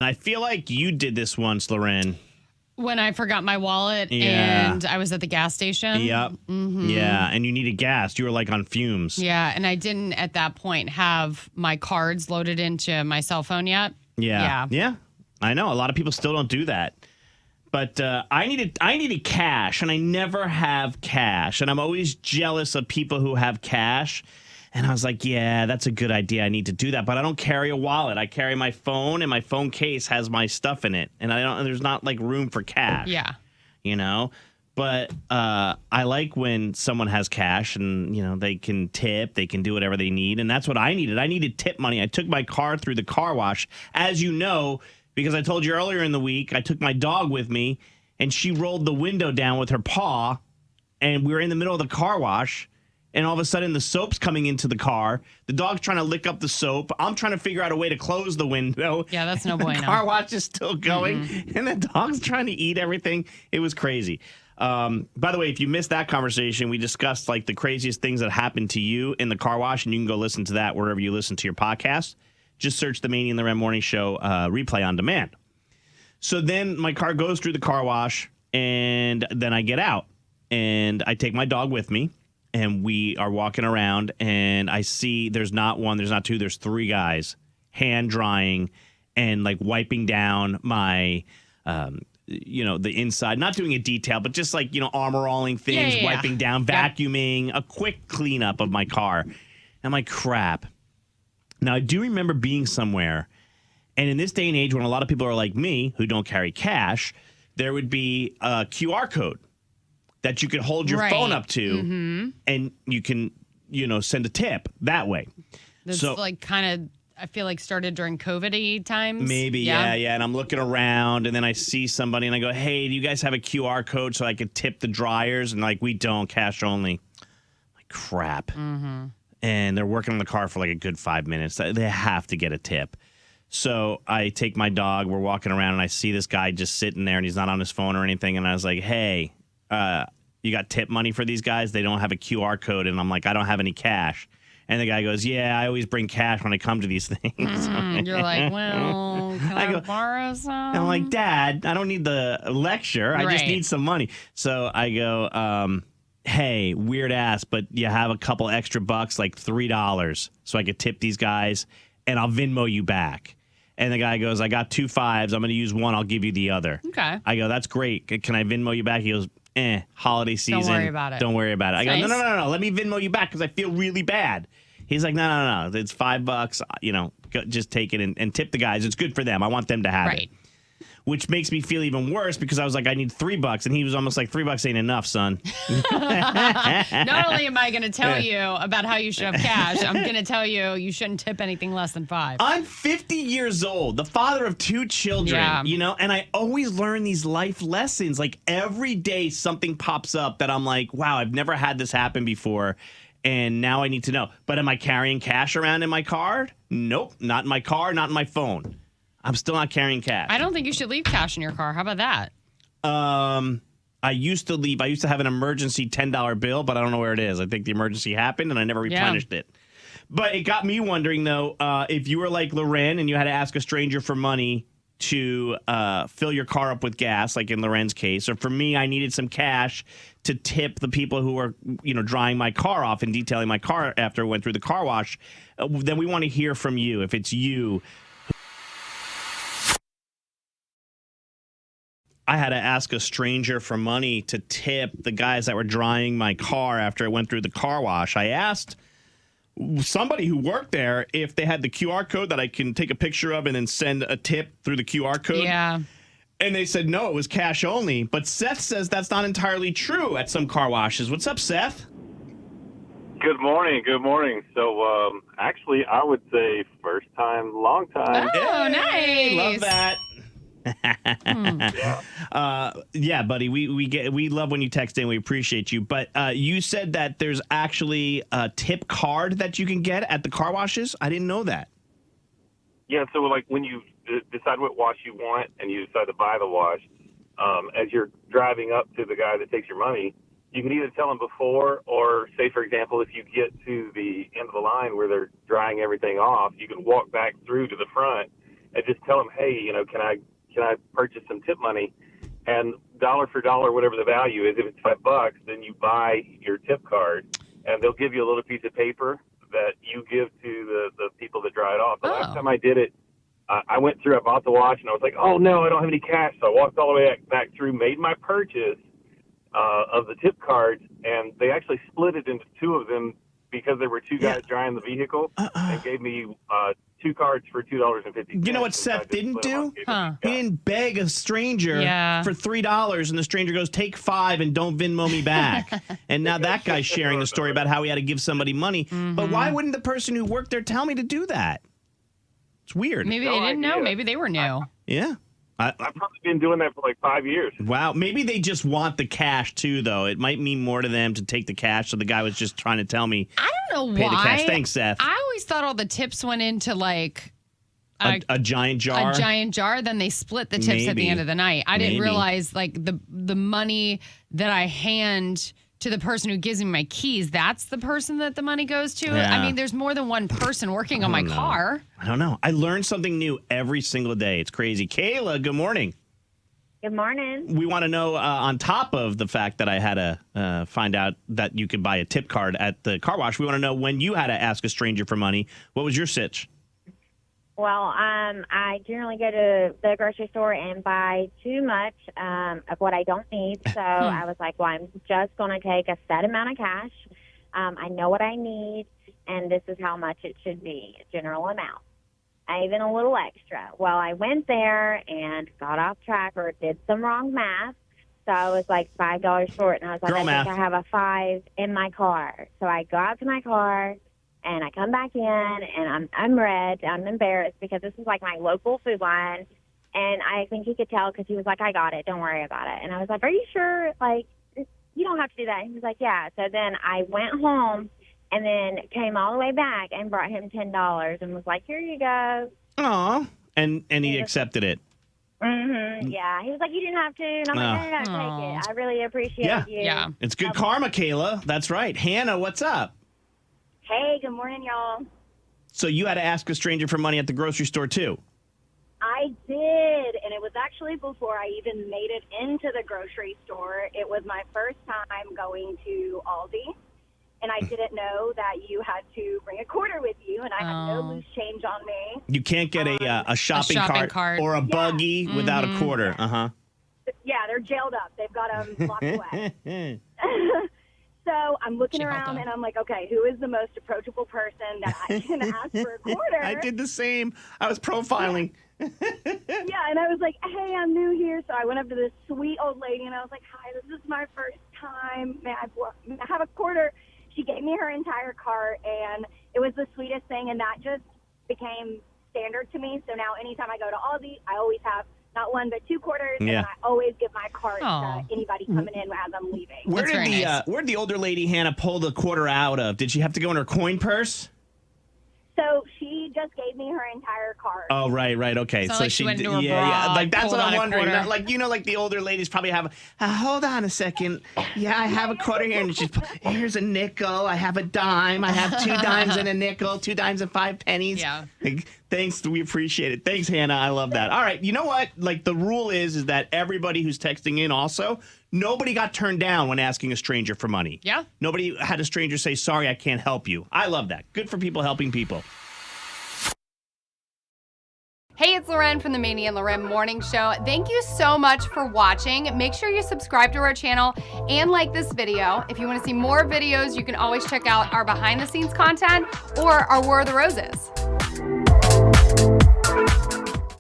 I feel like you did this once, Loren. When I forgot my wallet Yeah. and I was at the gas station. Yep. Yeah, and you needed gas. You were like on fumes. Yeah, and I didn't at that point have my cards loaded into my cell phone yet. Yeah. Yeah. I know. A lot of people still don't do that. But I needed cash, and I never have cash. And I'm always jealous of people who have cash. And I was like, yeah, that's a good idea. I need to do that. But I don't carry a wallet. I carry my phone, and my phone case has my stuff in it. And there's not like room for cash. Yeah. You know? But I like when someone has cash and, they can tip, they can do whatever they need. And that's what I needed. I needed tip money. I took my car through the car wash. As you know, because I told you earlier in the week, I took my dog with me and she rolled the window down with her paw. And we were in the middle of the car wash. And all of a sudden, the soap's coming into the car. The dog's trying to lick up the soap. I'm trying to figure out a way to close the window. Yeah, that's no bueno. The car wash is still going. And the dog's trying to eat everything. It was crazy. By the way, if you missed that conversation, we discussed like the craziest things that happened to you in the car wash, and you can go listen to that wherever you listen to your podcast. Just search the Maney and Loren Morning Show replay on demand. So then my car goes through the car wash, and then I get out, and I take my dog with me, and we are walking around, and I see there's not one, there's not two, there's three guys hand drying and like wiping down my the inside, not doing a detail, but just like, armor-alling things, wiping down, vacuuming, a quick cleanup of my car. And I'm like, crap. Now, I do remember being somewhere, and in this day and age when a lot of people are like me, who don't carry cash, there would be a QR code that you could hold your phone up to, and you can, send a tip that way. This like kind of, I feel like started during COVID-y times. Maybe, yeah. And I'm looking around, and then I see somebody, and I go, hey, do you guys have a QR code so I could tip the dryers? And like, we don't, cash only. Like, crap. And they're working on the car for like a good 5 minutes. They have to get a tip. So I take my dog, we're walking around, and I see this guy just sitting there, and he's not on his phone or anything. And I was like, hey, you got tip money for these guys? They don't have a QR code. And I'm like, I don't have any cash. And the guy goes, yeah, I always bring cash when I come to these things. You're like, well, can I borrow some? I'm like, Dad, I don't need the lecture. I just need some money. So I go, hey, weird ass, but you have a couple extra bucks, like $3, so I could tip these guys, and I'll Venmo you back. And the guy goes, I got 2 5s. I'm going to use one. I'll give you the other. Okay. I go, that's great. Can I Venmo you back? He goes, holiday season. Don't worry about it. Don't worry about it. I go, Nice. no. Let me Venmo you back because I feel really bad. He's like, no. It's $5. Just take it and tip the guys. It's good for them. I want them to have it. Which makes me feel even worse because I was like, I need $3. And he was almost like, $3 ain't enough, son. Not only am I going to tell you about how you should have cash, I'm going to tell you shouldn't tip anything less than 5. I'm 50 years old, the father of 2 children, and I always learn these life lessons. Like every day something pops up that I'm like, wow, I've never had this happen before. And now I need to know. But am I carrying cash around in my car? Nope, not in my car, not in my phone. I'm still not carrying cash. I don't think you should leave cash in your car. How about that? I used to have an emergency $10 bill, but I don't know where it is. I think the emergency happened and I never replenished it. But it got me wondering, though, if you were like Loren and you had to ask a stranger for money to fill your car up with gas, like in Loren's case, or for me, I needed some cash to tip the people who were, drying my car off and detailing my car after it went through the car wash, then we want to hear from you. If it's you, I had to ask a stranger for money to tip the guys that were drying my car after it went through the car wash. I asked somebody who worked there if they had the QR code that I can take a picture of and then send a tip through the QR code. Yeah. And they said, no, it was cash only. But Seth says that's not entirely true at some car washes. What's up, Seth? Good morning. So, actually, I would say first time, long time. Oh, Hey, nice. love that. Yeah, buddy, we love when you text in. We appreciate you. But you said that there's actually a tip card that you can get at the car washes. I didn't know that. Yeah, so like when you decide what wash you want and you decide to buy the wash, as you're driving up to the guy that takes your money, you can either tell him before or say, for example, if you get to the end of the line where they're drying everything off, you can walk back through to the front and just tell them, hey, can I purchase some tip money? And dollar for dollar, whatever the value is, if it's $5, then you buy your tip card, and they'll give you a little piece of paper that you give to the people that dry it off. The last time I did it, I went through, I bought the watch, and I was like, oh no, I don't have any cash. So I walked all the way back through, made my purchase of the tip cards, and they actually split it into two of them because there were two guys drying the vehicle, and gave me 2 cards for $2.50. You know what Seth didn't do? He didn't beg a stranger for $3, and the stranger goes, take 5 and don't Venmo me back. And now that guy's sharing a story about how he had to give somebody money. But why wouldn't the person who worked there tell me to do that? It's weird. Maybe they didn't know. Maybe they were new. Yeah. I've probably been doing that for like 5 years. Wow. Maybe they just want the cash, too, though. It might mean more to them to take the cash, so the guy was just trying to tell me. I don't know pay why. The cash. Thanks, Seth. I always thought all the tips went into, like, a giant jar? A giant jar, then they split the tips at the end of the night. I didn't realize, like, the money that I hand to the person who gives me my keys, that's the person that the money goes to? Yeah. I mean, there's more than one person working on my car. I don't know. I learn something new every single day. It's crazy. Kayla, good morning. Good morning. We want to know, on top of the fact that I had to find out that you could buy a tip card at the car wash, we want to know when you had to ask a stranger for money. What was your sitch? Well, I generally go to the grocery store and buy too much of what I don't need. So I was like, well, I'm just going to take a set amount of cash. I know what I need, and this is how much it should be, a general amount. Even a little extra. Well, I went there and got off track or did some wrong math. So I was like $5 short, and I was like, I think I have a 5 in my car. So I go out to my car, and I come back in, and I'm red. I'm embarrassed because this is like my local food line, and I think he could tell because he was like, I got it. Don't worry about it. And I was like, are you sure? Like, you don't have to do that. And he was like, yeah. So then I went home and then came all the way back and brought him $10 and was like, here you go. Aw. And he accepted it. Mm-hmm. Yeah. He was like, you didn't have to. And I'm like, no, take it. I really appreciate you. Yeah. It's good karma, Kayla. That's right. Hannah, what's up? Hey, good morning, y'all. So you had to ask a stranger for money at the grocery store, too? I did, and it was actually before I even made it into the grocery store. It was my first time going to Aldi, and I didn't know that you had to bring a quarter with you, and I had no loose change on me. You can't get a shopping cart or a buggy without a quarter. Uh-huh. Yeah, they're jailed up. They've got them locked away. So I'm looking around, and I'm like, okay, who is the most approachable person that I can ask for a quarter? I did the same. I was profiling. Yeah, and I was like, hey, I'm new here. So I went up to this sweet old lady, and I was like, hi, this is my first time. May I have a quarter? She gave me her entire cart, and it was the sweetest thing, and that just became standard to me. So now anytime I go to Aldi, I always have not 1 but 2 quarters, and I always give my cart to anybody coming in as I'm leaving. Where did the older lady Hannah pull the quarter out of? Did she have to go in her coin purse? So she just gave me her entire cart. Oh, right, okay. So like she went into her bra, yeah. Like that's what I'm wondering. quarter. Like like the older ladies probably have. Hold on a second. Yeah, I have a quarter here, and she's here's a nickel. I have a dime. I have 2 dimes and a nickel. 2 dimes and 5 pennies. Yeah. Like, thanks, we appreciate it. Thanks, Hannah. I love that. All right, you know what? Like the rule is that everybody who's texting in also. Nobody got turned down when asking a stranger for money. Yeah. Nobody had a stranger say, sorry, I can't help you. I love that. Good for people helping people. Hey, it's Loren from the Maney and Loren Morning Show. Thank you so much for watching. Make sure you subscribe to our channel and like this video. If you want to see more videos, you can always check out our behind the scenes content or our War of the Roses.